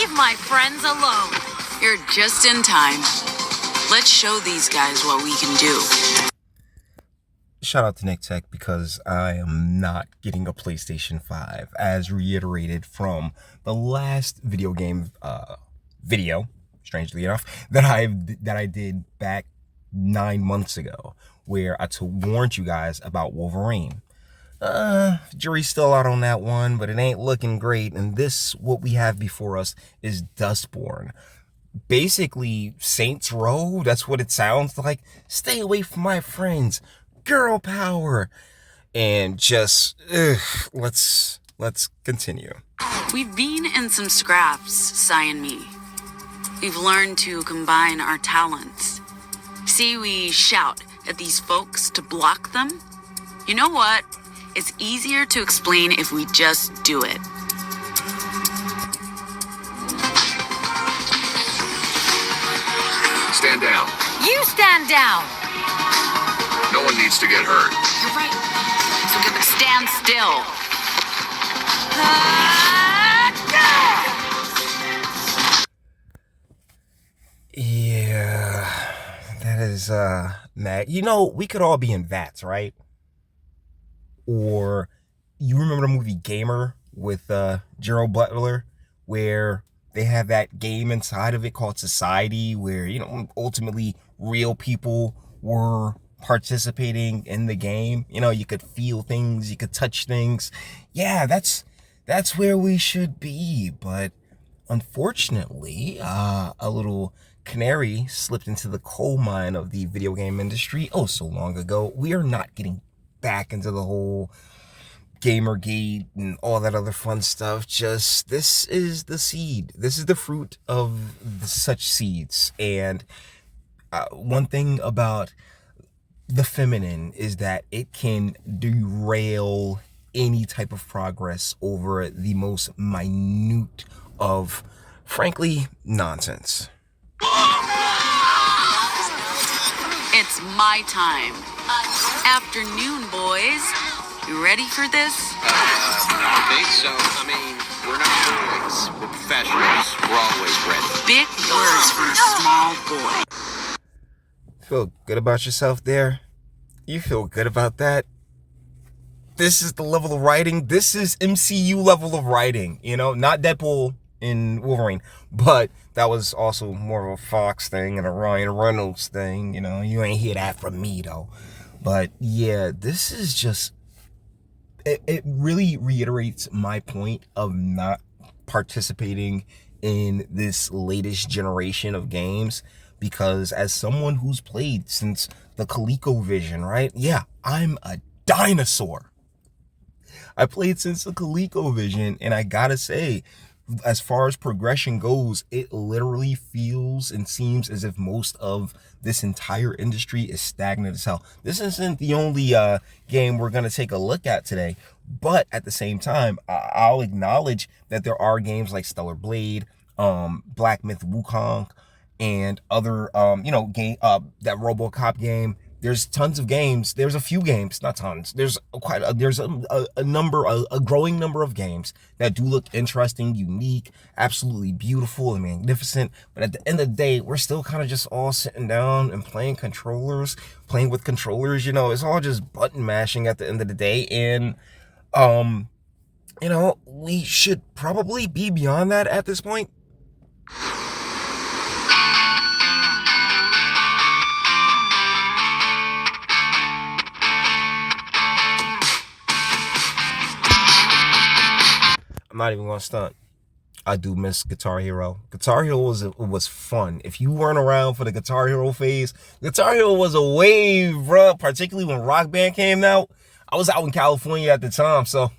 Leave my friends alone. You're just in time. Let's show these guys what we can do. Shout out to Nick Tech because I am not getting a PlayStation 5, as reiterated from the last video game video, strangely enough, that I did back 9 months ago, where I warned you guys about Wolverine. Jury's still out on that one, but it ain't looking great. And what we have before us is Dustborn. Basically, Saints Row, that's what it sounds like. Stay away from my friends. Girl power. And just, let's continue. We've been in some scraps, Sai and me. We've learned to combine our talents. See, we shout at these folks to block them. You know what? It's easier to explain if we just do it. Stand down. You stand down. No one needs to get hurt. You're right. So get stand still. Yeah, that is mad. You know, we could all be in Vats, right? Or you remember the movie Gamer with Gerald Butler, where they have that game inside of it called Society, where, you know, ultimately real people were participating in the game. You know, you could feel things, you could touch things. Yeah, that's where we should be. But unfortunately, a little canary slipped into the coal mine of the video game industry oh so long ago. We are not getting back into the whole Gamergate and all that other fun stuff. Just, this is the seed. This is the fruit of such seeds. And one thing about the feminine is that it can derail any type of progress over the most minute of, frankly, nonsense. It's my time. Afternoon, boys. You ready for this? I think so. I mean, we're not boys. We're professionals. We're always ready. Big words for a small boy. Feel good about yourself there? You feel good about that? This is the level of writing. This is MCU level of writing, you know, not Deadpool in Wolverine, but that was also more of a Fox thing and a Ryan Reynolds thing. You know, you ain't hear that from me though. But yeah, this is just, it really reiterates my point of not participating in this latest generation of games, because as someone who's played since the ColecoVision, right? Yeah, I'm a dinosaur. I played since the ColecoVision, and I gotta say, as far as progression goes, it literally feels and seems as if most of this entire industry is stagnant as hell. This isn't the only game we're going to take a look at today, but at the same time, I'll acknowledge that there are games like Stellar Blade, Black Myth Wukong, and other, game, that RoboCop game. There's tons of games. There's a few games, not tons. There's a growing number of games that do look interesting, unique, absolutely beautiful and magnificent. But at the end of the day, we're still kind of just all sitting down and playing with controllers. You know, it's all just button mashing at the end of the day. And, you know, we should probably be beyond that at this point. I'm not even gonna stunt. I do miss Guitar Hero. Guitar Hero was fun. If you weren't around for the Guitar Hero phase, Guitar Hero was a wave, bro. Particularly when Rock Band came out. I was out in California at the time, so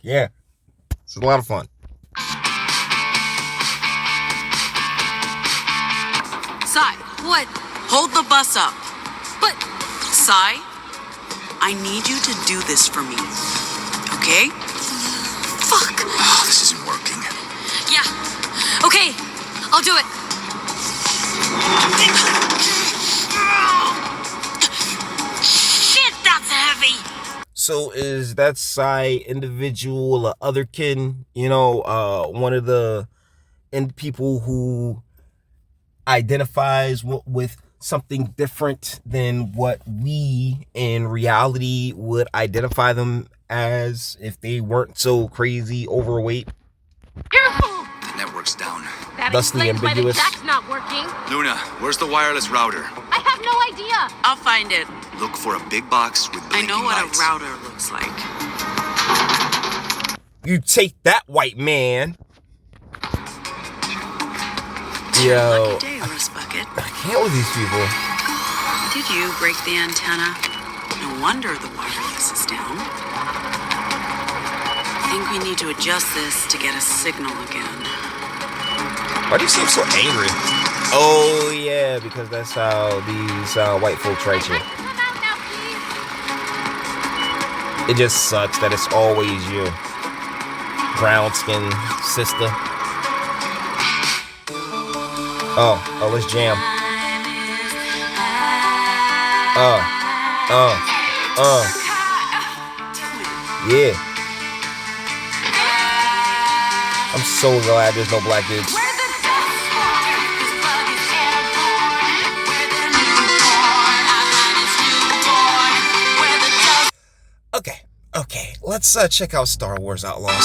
yeah, it's a lot of fun. Sai, What? hold the bus up. But Sai, I need you to do this for me. Okay? fuck. Oh, this isn't working. Yeah. Okay. I'll do it. Shit, that's heavy. So is that Sai individual or otherkin, you know, one of the and people who identifies with something different than what we in reality would identify them as if they weren't so crazy overweight. Careful! The network's down. That Thusly explains why the ambiguous. jack's not working. Luna, where's the wireless router? I have no idea. I'll find it. Look for a big box with I blinking know what lights. a router looks like. You take that, white man. Yo, Lucky day, Rust Bucket. I can't with these people. Did you break the antenna? No wonder the wireless is down. I think we need to adjust this to get a signal again. Why do you seem so angry? Oh yeah, because that's how these white folks write you. Come out now, please. It just sucks that it's always you, brown skin sister. Oh, let's jam. Yeah. I'm so glad there's no black dudes. Okay, let's check out Star Wars Outlaws.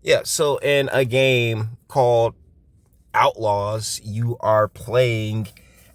Yeah, so in a game called Outlaws, you are playing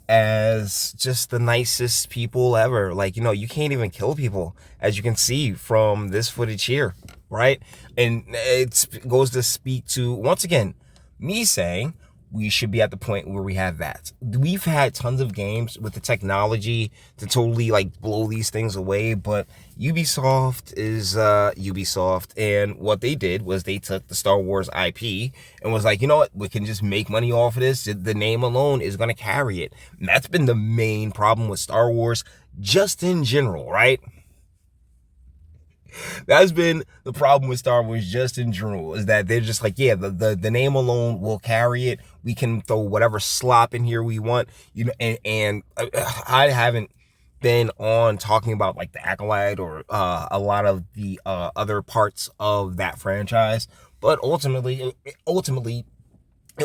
as just the nicest people ever. Like, you can't even kill people, as you can see from this footage here, right? And it goes to speak to, once again, me saying we should be at the point where we have that. We've had tons of games with the technology to totally like blow these things away, but Ubisoft is Ubisoft, and what they did was they took the Star Wars IP and was like, you know what, we can just make money off of this. The name alone is going to carry it. And that's been the main problem with Star Wars just in general, right? That's been the problem with Star Wars just in general, is that they're just like, yeah, the name alone will carry it. We can throw whatever slop in here we want, and I haven't been on talking about like the Acolyte or a lot of the other parts of that franchise, but ultimately it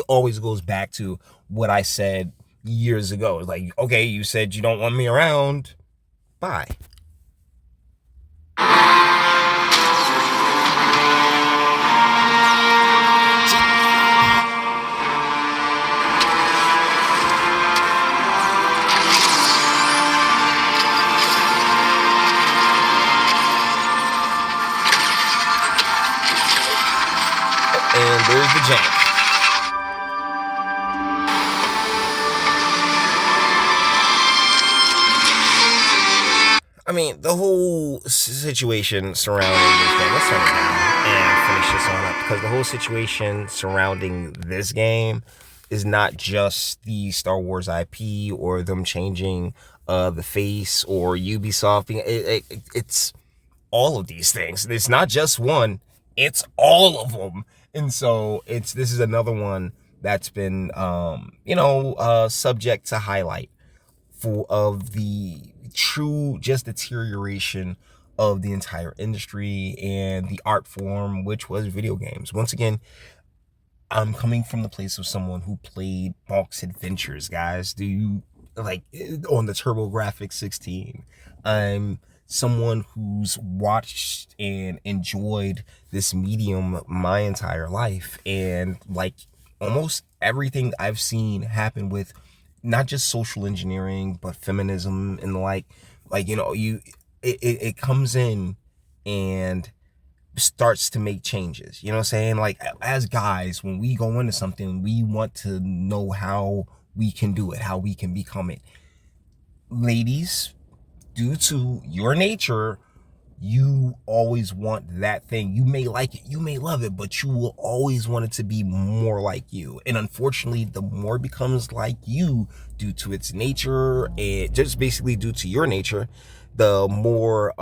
always goes back to what I said years ago. It's like, okay, you said you don't want me around, bye. And there's the jank. I mean, the whole situation surrounding this game, let's turn it down and finish this on up, because the whole situation surrounding this game is not just the Star Wars IP or them changing the face or Ubisoft being, it's all of these things. It's not just one, it's all of them. And so this is another one that's been subject to highlight of the true just deterioration of the entire industry and the art form, which was video games. Once again, I'm coming from the place of someone who played Bonk's Adventures, guys. Do you like on the TurboGrafx 16? I'm someone who's watched and enjoyed this medium my entire life, and like almost everything I've seen happen with not just social engineering but feminism and it comes in and starts to make changes. You know what I'm saying? Like, as guys, when we go into something, we want to know how we can do it, how we can become it. Ladies, due to your nature, you always want that thing. You may like it, you may love it, but you will always want it to be more like you. And unfortunately, the more it becomes like you due to its nature, and just basically due to your nature, the more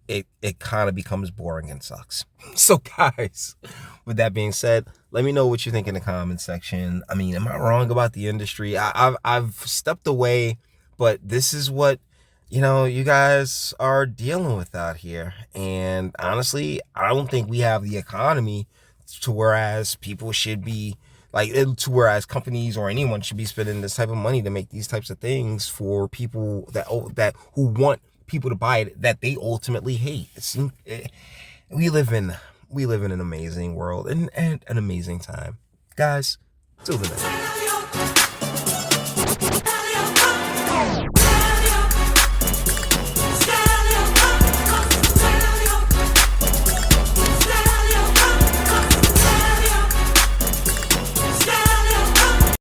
it kind of becomes boring and sucks. So guys, with that being said, let me know what you think in the comment section. I mean, am I wrong about the industry? I've stepped away, but this is what, you guys are dealing with out here. And honestly, I don't think we have the economy to whereas people should be to whereas companies or anyone should be spending this type of money to make these types of things for people that who want people to buy it that they ultimately hate. We live in an amazing world and an amazing time, guys. Till the next.